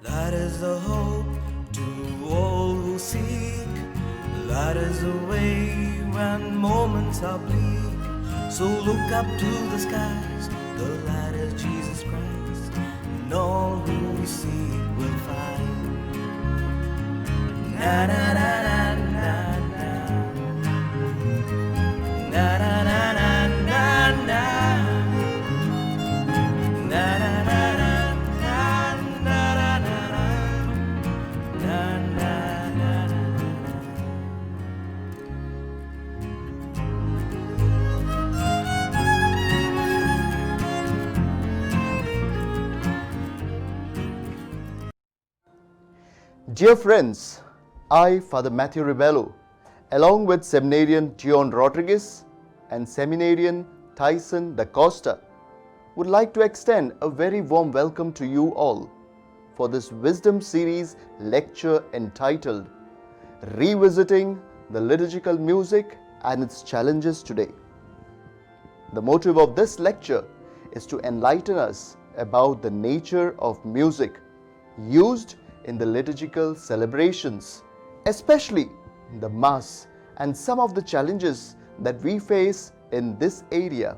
That is the hope to all who seek. That is the way when moments are bleak. So look up to the skies. The light is Jesus Christ, and all who seek will find. Na na na na na na. Na na na na na na. Na na na na na na na na na na na. Dear friends, I, Father Mathew Rebello, along with Seminarian Dion Rodriguez and Seminarian Tyson Da Costa, would like to extend a very warm welcome to you all for this Wisdom Series lecture entitled Revisiting the Liturgical Music and its Challenges Today. The motive of this lecture is to enlighten us about the nature of music used in the liturgical celebrations, especially the Mass, and some of the challenges that we face in this area.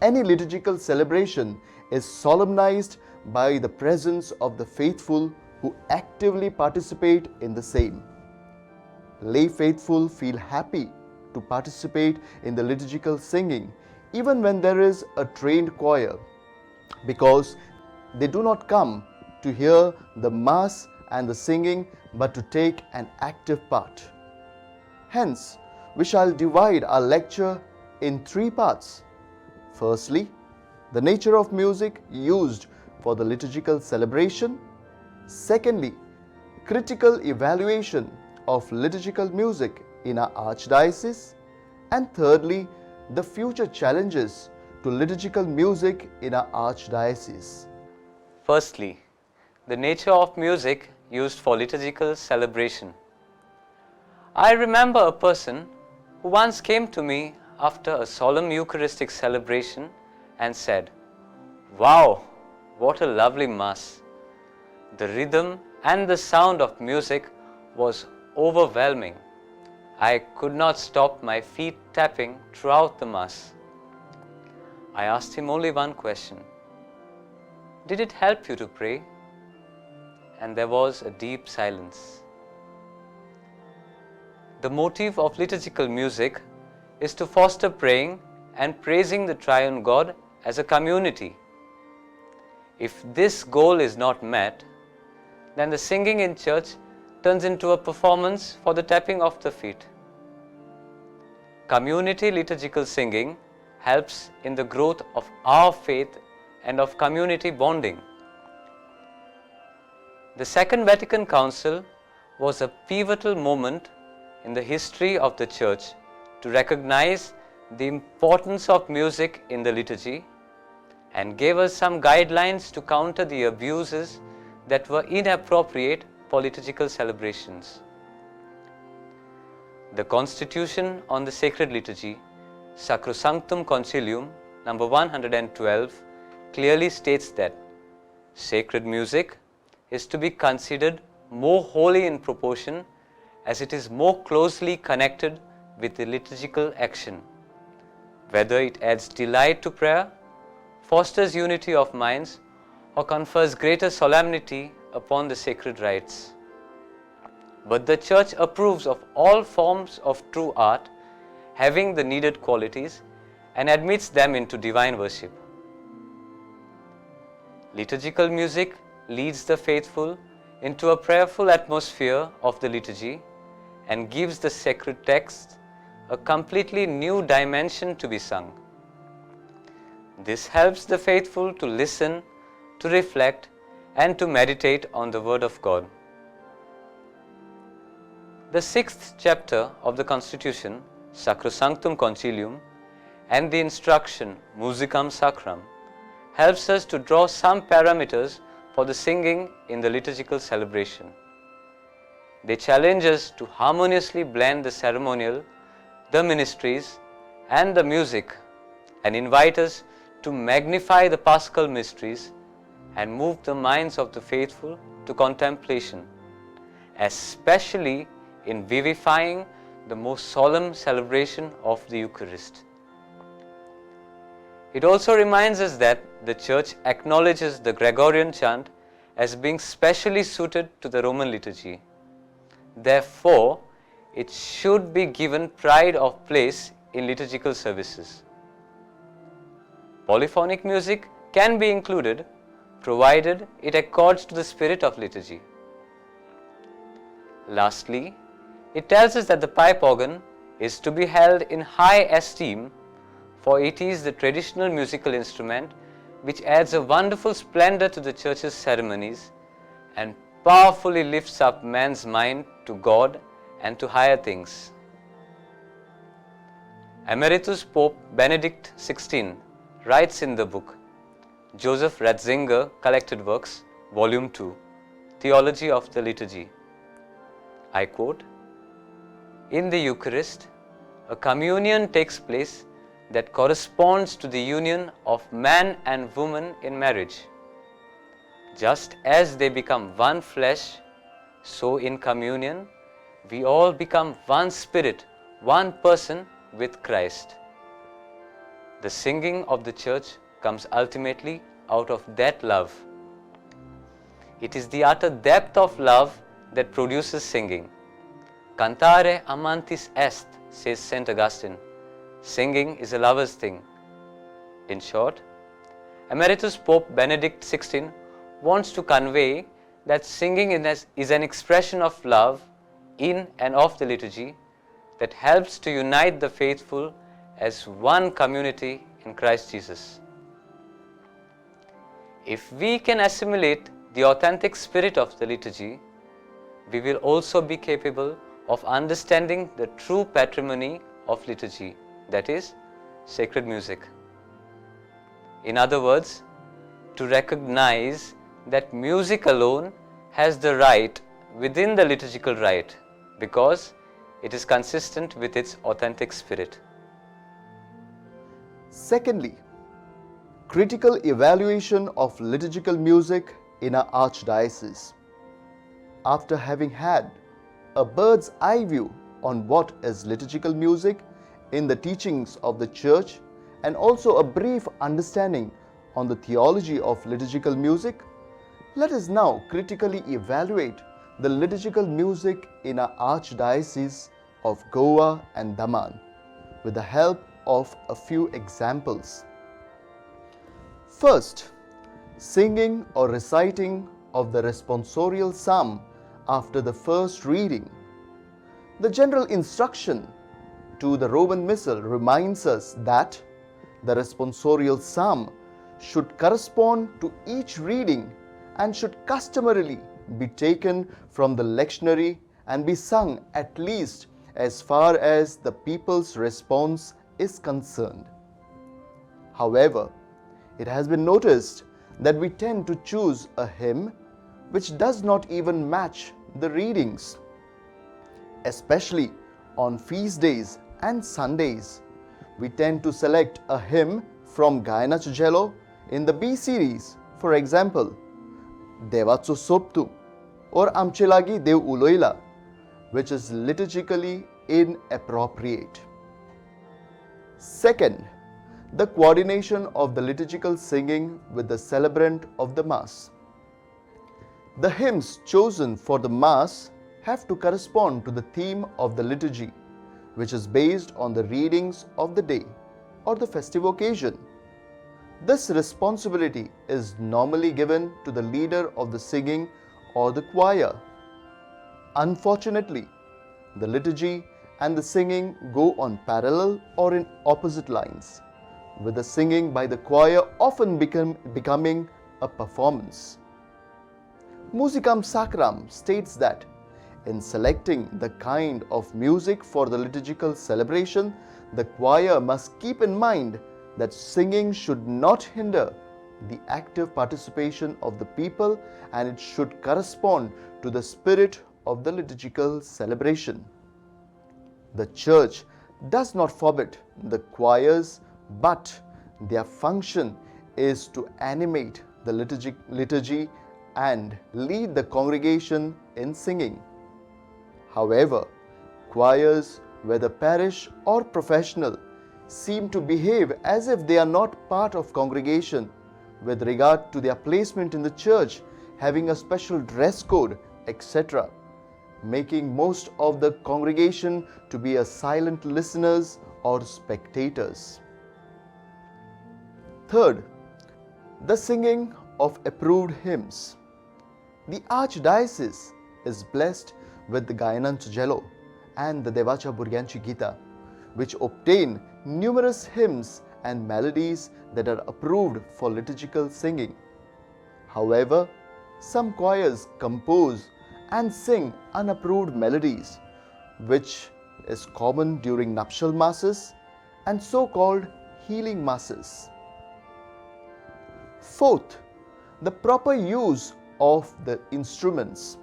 Any liturgical celebration is solemnized by the presence of the faithful who actively participate in the same. Lay faithful feel happy to participate in the liturgical singing even when there is a trained choir, because they do not come to hear the Mass and the singing, but to take an active part. Hence, we shall divide our lecture in three parts. Firstly, the nature of music used for the liturgical celebration. Secondly, critical evaluation of liturgical music in our archdiocese. And thirdly, the future challenges to liturgical music in our archdiocese. Firstly, the nature of music used for liturgical celebration. I remember a person who once came to me after a solemn Eucharistic celebration and said, "Wow, what a lovely Mass! The rhythm and the sound of music was overwhelming. I could not stop my feet tapping throughout the Mass." I asked him only one question: "Did it help you to pray?" And there was a deep silence. The motive of liturgical music is to foster praying and praising the triune God as a community. If this goal is not met, then the singing in church turns into a performance for the tapping of the feet. Community liturgical singing helps in the growth of our faith and of community bonding. The Second Vatican Council was a pivotal moment in the history of the Church to recognize the importance of music in the liturgy and gave us some guidelines to counter the abuses that were inappropriate for liturgical celebrations. The Constitution on the Sacred Liturgy, Sacrosanctum Concilium, number 112, clearly states that sacred music is to be considered more holy in proportion as it is more closely connected with the liturgical action, whether it adds delight to prayer, fosters unity of minds, or confers greater solemnity upon the sacred rites. But the Church approves of all forms of true art having the needed qualities and admits them into divine worship. Liturgical music leads the faithful into a prayerful atmosphere of the liturgy and gives the sacred text a completely new dimension to be sung. This helps the faithful to listen, to reflect, and to meditate on the Word of God. The 6th chapter of the Constitution, Sacrosanctum Concilium, and the instruction Musicam Sacram helps us to draw some parameters for the singing in the liturgical celebration. They challenge us to harmoniously blend the ceremonial, the ministries, and the music, and invite us to magnify the Paschal mysteries and move the minds of the faithful to contemplation, especially in vivifying the most solemn celebration of the Eucharist. It also reminds us that the Church acknowledges the Gregorian chant as being specially suited to the Roman liturgy. Therefore, it should be given pride of place in liturgical services. Polyphonic music can be included provided it accords to the spirit of liturgy. Lastly, it tells us that the pipe organ is to be held in high esteem, for it is the traditional musical instrument which adds a wonderful splendor to the Church's ceremonies and powerfully lifts up man's mind to God and to higher things. Emeritus Pope Benedict XVI writes in the book Joseph Ratzinger Collected Works, Volume 2, Theology of the Liturgy. I quote, "In the Eucharist, a communion takes place that corresponds to the union of man and woman in marriage. Just as they become one flesh, so in communion, we all become one spirit, one person with Christ." The singing of the Church comes ultimately out of that love. It is the utter depth of love that produces singing. Cantare amantis est, says St. Augustine. Singing is a lover's thing. In short, Emeritus Pope Benedict XVI wants to convey that singing is an expression of love in and of the liturgy that helps to unite the faithful as one community in Christ Jesus. If we can assimilate the authentic spirit of the liturgy, we will also be capable of understanding the true patrimony of liturgy, that is, sacred music. In other words, to recognize that music alone has the right within the liturgical rite because it is consistent with its authentic spirit. Secondly, critical evaluation of liturgical music in our archdiocese. After having had a bird's eye view on what is liturgical music in the teachings of the Church and also a brief understanding on the theology of liturgical music, let us now critically evaluate the liturgical music in our archdiocese of Goa and Daman with the help of a few examples. First, singing or reciting of the responsorial psalm after the first reading. The general instruction to the Roman Missal reminds us that the responsorial psalm should correspond to each reading and should customarily be taken from the lectionary and be sung at least as far as the people's response is concerned. However, it has been noticed that we tend to choose a hymn which does not even match the readings. Especially on feast days and Sundays, we tend to select a hymn from Gaina Cicello in the B series, for example, Devatso Soptu or Amche Lagi Dev Uloila, which is liturgically inappropriate. Second, the coordination of the liturgical singing with the celebrant of the Mass. The hymns chosen for the Mass have to correspond to the theme of the liturgy, which is based on the readings of the day or the festive occasion. This responsibility is normally given to the leader of the singing or the choir. Unfortunately, the liturgy and the singing go on parallel or in opposite lines, with the singing by the choir often becoming a performance. Musicam Sacram states that in selecting the kind of music for the liturgical celebration, the choir must keep in mind that singing should not hinder the active participation of the people and it should correspond to the spirit of the liturgical celebration. The Church does not forbid the choirs, but their function is to animate the liturgy and lead the congregation in singing. However, choirs, whether parish or professional, seem to behave as if they are not part of congregation with regard to their placement in the church, having a special dress code, etc., making most of the congregation to be as silent listeners or spectators. Third, the singing of approved hymns. The Archdiocese is blessed with the Gayanantujello and the Devacha Burganchi Gita, which obtain numerous hymns and melodies that are approved for liturgical singing. However, some choirs compose and sing unapproved melodies, which is common during nuptial masses and so-called healing masses. Fourth, the proper use of the instruments.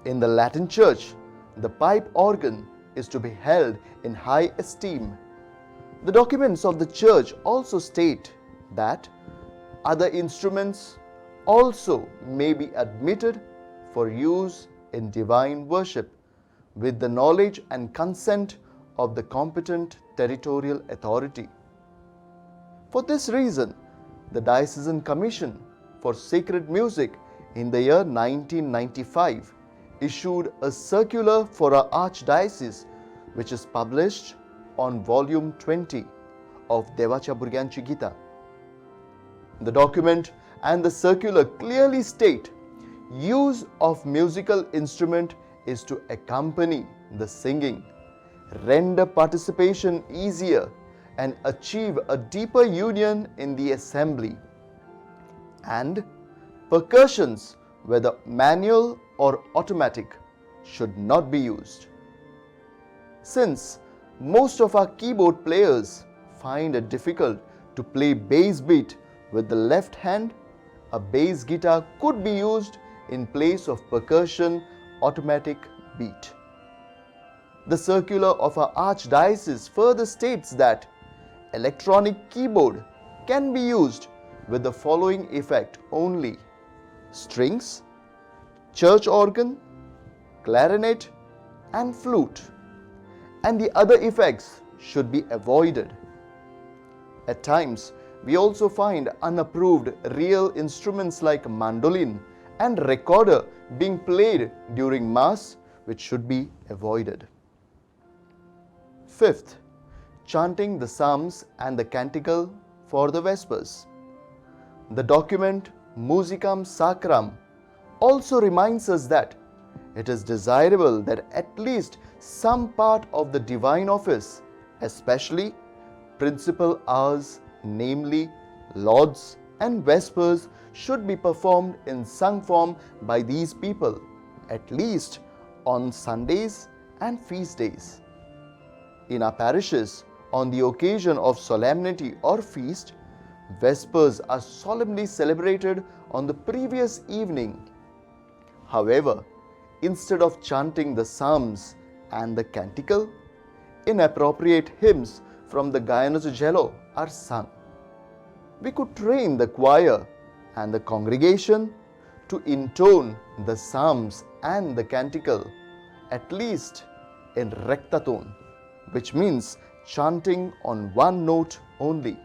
In the Latin Church, the pipe organ is to be held in high esteem. The documents of the Church also state that other instruments also may be admitted for use in divine worship with the knowledge and consent of the competent territorial authority. For this reason, the Diocesan Commission for Sacred Music in the year 1995 issued a circular for our Archdiocese, which is published on volume 20 of Devacha Burganchi Gita. The document and the circular clearly state use of musical instrument is to accompany the singing, render participation easier, and achieve a deeper union in the assembly. And percussions, whether manual or automatic, should not be used. Since most of our keyboard players find it difficult to play bass beat with the left hand, a bass guitar could be used in place of percussion automatic beat. The circular of our Archdiocese further states that electronic keyboard can be used with the following effect only: strings, church organ, clarinet and flute, and the other effects should be avoided. At times, we also find unapproved real instruments like mandolin and recorder being played during Mass, which should be avoided. Fifth, chanting the Psalms and the Canticle for the Vespers. The document Musicam Sacram also reminds us that it is desirable that at least some part of the divine office, especially principal hours, namely Lauds and Vespers, should be performed in sung form by these people, at least on Sundays and feast days. In our parishes, on the occasion of solemnity or feast, Vespers are solemnly celebrated on the previous evening. However, instead of chanting the Psalms and the Canticle, inappropriate hymns from the Gayanatujello are sung. We could train the choir and the congregation to intone the Psalms and the Canticle at least in recta tone, which means chanting on one note only.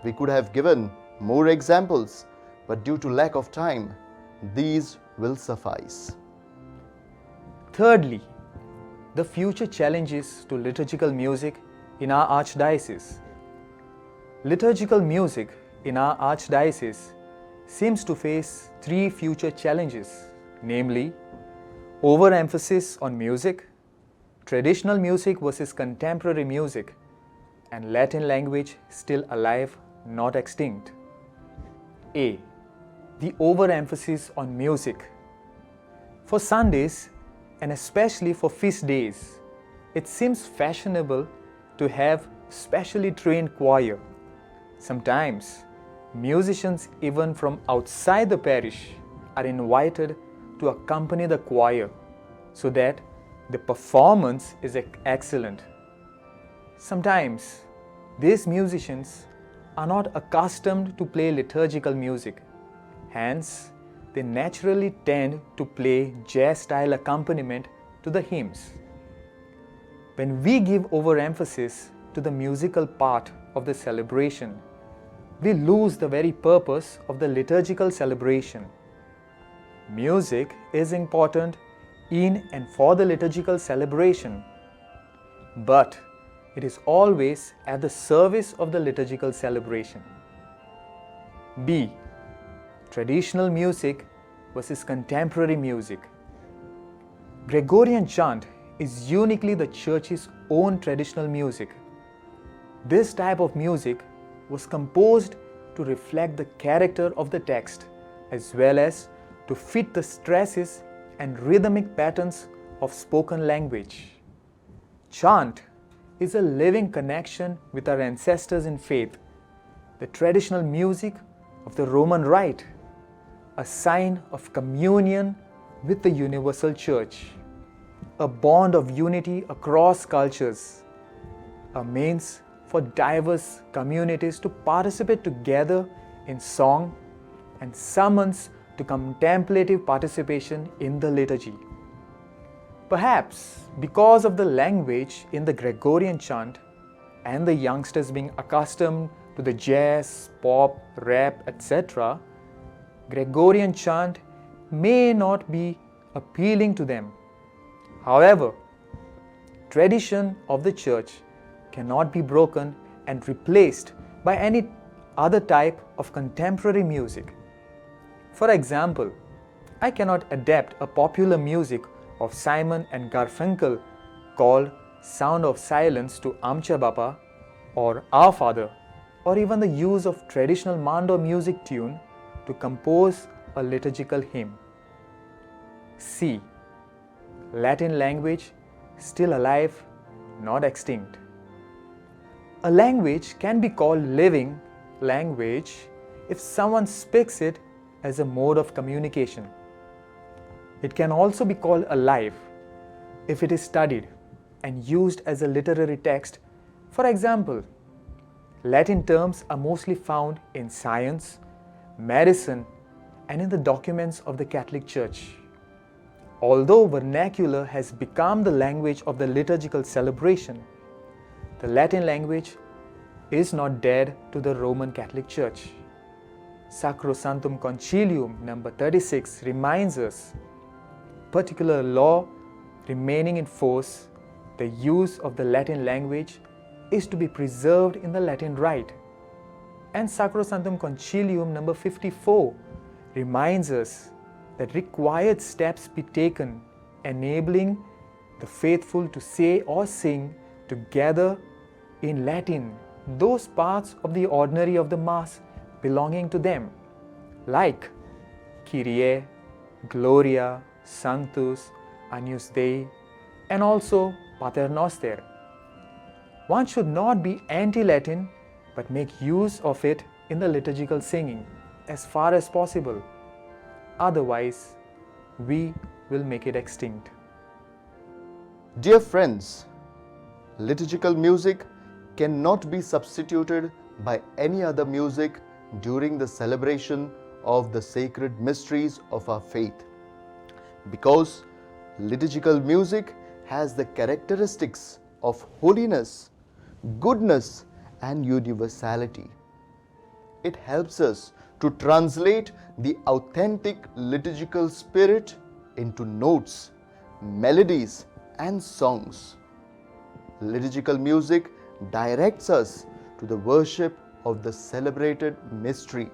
We could have given more examples, but due to lack of time, these will suffice. Thirdly, the future challenges to liturgical music in our Archdiocese. Liturgical music in our Archdiocese seems to face three future challenges, namely overemphasis on music, traditional music versus contemporary music, and Latin language still alive, not extinct. A. The overemphasis on music. For Sundays, and especially for feast days, it seems fashionable to have specially trained choir. Sometimes, musicians even from outside the parish are invited to accompany the choir so that the performance is excellent. Sometimes, these musicians are not accustomed to play liturgical music. Hence, they naturally tend to play jazz-style accompaniment to the hymns. When we give overemphasis to the musical part of the celebration, we lose the very purpose of the liturgical celebration. Music is important in and for the liturgical celebration, but it is always at the service of the liturgical celebration. B. Traditional music versus contemporary music. Gregorian chant is uniquely the Church's own traditional music. This type of music was composed to reflect the character of the text as well as to fit the stresses and rhythmic patterns of spoken language. Chant is a living connection with our ancestors in faith, the traditional music of the Roman Rite, a sign of communion with the universal Church, a bond of unity across cultures, a means for diverse communities to participate together in song and summons to contemplative participation in the liturgy. Perhaps because of the language in the Gregorian chant and the youngsters being accustomed to the jazz, pop, rap, etc., Gregorian chant may not be appealing to them. However, tradition of the Church cannot be broken and replaced by any other type of contemporary music. For example, I cannot adapt a popular music of Simon and Garfunkel called Sound of Silence to Amcha Bapa or Our Father, or even the use of traditional Mando music tune to compose a liturgical hymn. C. Latin language still alive, not extinct. A language can be called living language if someone speaks it as a mode of communication. It can also be called alive if it is studied and used as a literary text. For example, Latin terms are mostly found in science, medicine, and in the documents of the Catholic Church. Although vernacular has become the language of the liturgical celebration, the Latin language is not dead to the Roman Catholic Church. Sacrosanctum Concilium number 36 reminds us, particular law remaining in force, the use of the Latin language is to be preserved in the Latin Rite. And Sacrosanctum Concilium number 54 reminds us that required steps be taken, enabling the faithful to say or sing together in Latin those parts of the ordinary of the Mass belonging to them, like Kyrie, Gloria, Sanctus, Agnus Dei, and also Pater Noster. One should not be anti-Latin, but make use of it in the liturgical singing as far as possible. Otherwise, we will make it extinct. Dear friends, liturgical music cannot be substituted by any other music during the celebration of the sacred mysteries of our faith, because liturgical music has the characteristics of holiness, goodness, and universality. It helps us to translate the authentic liturgical spirit into notes, melodies, and songs. Liturgical music directs us to the worship of the celebrated mystery,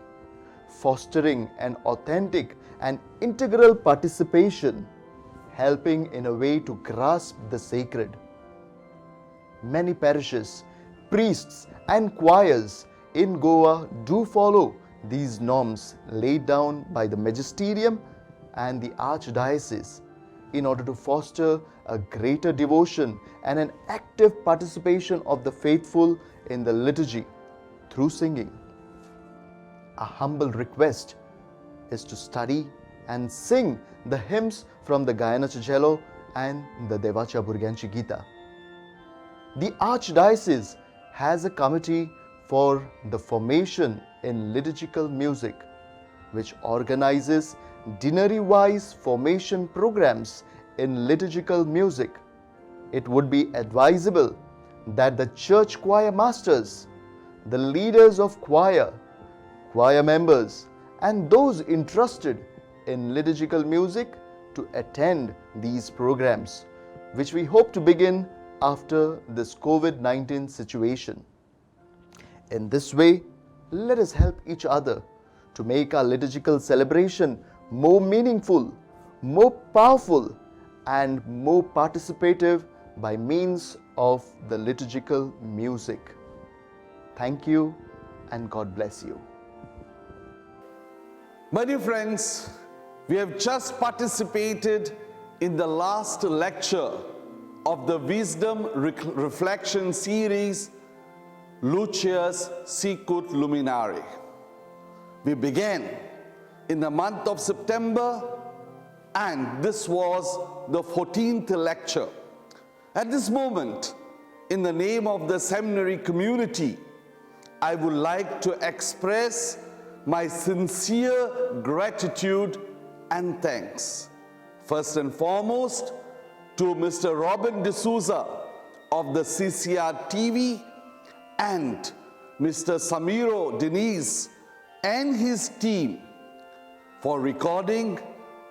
fostering an authentic and integral participation, helping in a way to grasp the sacred. Many parishes, priests, and choirs in Goa do follow these norms laid down by the magisterium and the archdiocese in order to foster a greater devotion and an active participation of the faithful in the liturgy through singing. A humble request is to study and sing the hymns from the Gayanacha Cello and the Devacha Burganchi Gita. The Archdiocese has a committee for the Formation in Liturgical Music, which organizes deanery-wise formation programs in liturgical music. It would be advisable that the church choir masters, the leaders of choir, choir members, and those interested in liturgical music to attend these programs, which we hope to begin after this COVID-19 situation. In this way, let us help each other to make our liturgical celebration more meaningful, more powerful, and more participative by means of the liturgical music. Thank you and God bless you. My dear friends, we have just participated in the last lecture of the Wisdom Reflection series, LUCEAS, SICUT, LUMINARE. We began in the month of September, and this was the 14th lecture. At this moment, in the name of the seminary community, I would like to express my sincere gratitude and thanks. First and foremost, to Mr. Robin D'Souza of the CCR TV and Mr. Samiro Denise and his team for recording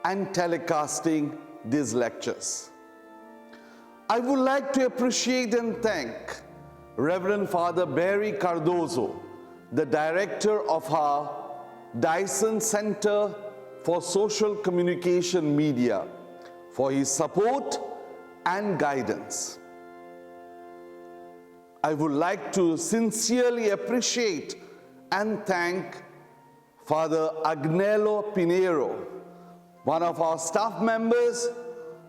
and telecasting these lectures. I would like to appreciate and thank Reverend Father Barry Cardozo, the director of our Dyson Center for Social Communication Media, for his support and guidance. I would like to sincerely appreciate and thank Father Agnello Pinheiro, one of our staff members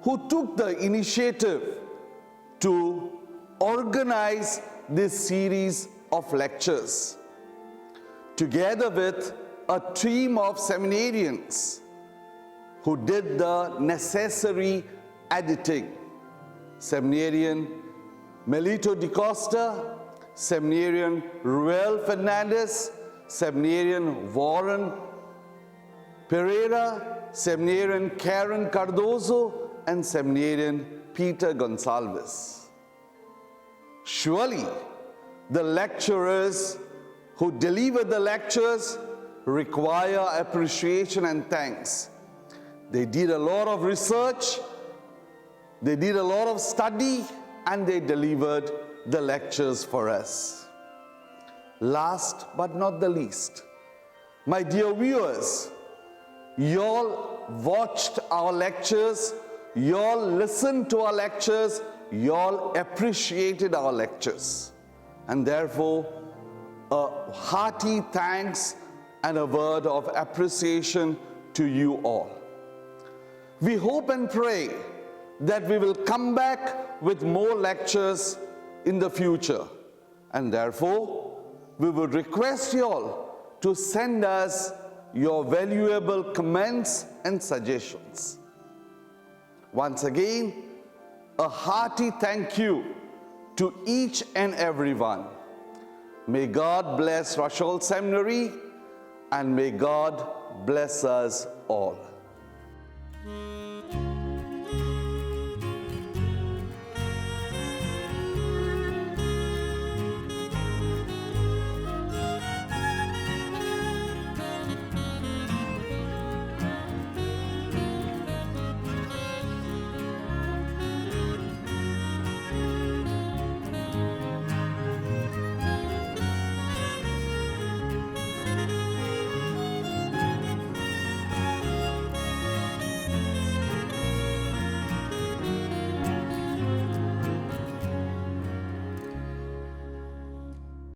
who took the initiative to organize this series of lectures, together with a team of seminarians who did the necessary editing. Seminarian Melito Di Costa, Seminarian Ruel Fernandez, Seminarian Warren Pereira, Seminarian Karen Cardozo, and Seminarian Peter Gonsalves. Surely, the lecturers who deliver the lectures require appreciation and thanks. They did a lot of research, they did a lot of study, and they delivered the lectures for us. Last but not the least, my dear viewers, you all watched our lectures, you all listened to our lectures, you all appreciated our lectures. And therefore, a hearty thanks and a word of appreciation to you all. We hope and pray that we will come back with more lectures in the future. And therefore, we would request you all to send us your valuable comments and suggestions. Once again, a hearty thank you to each and everyone. May God bless Rachol Seminary, and may God bless us all.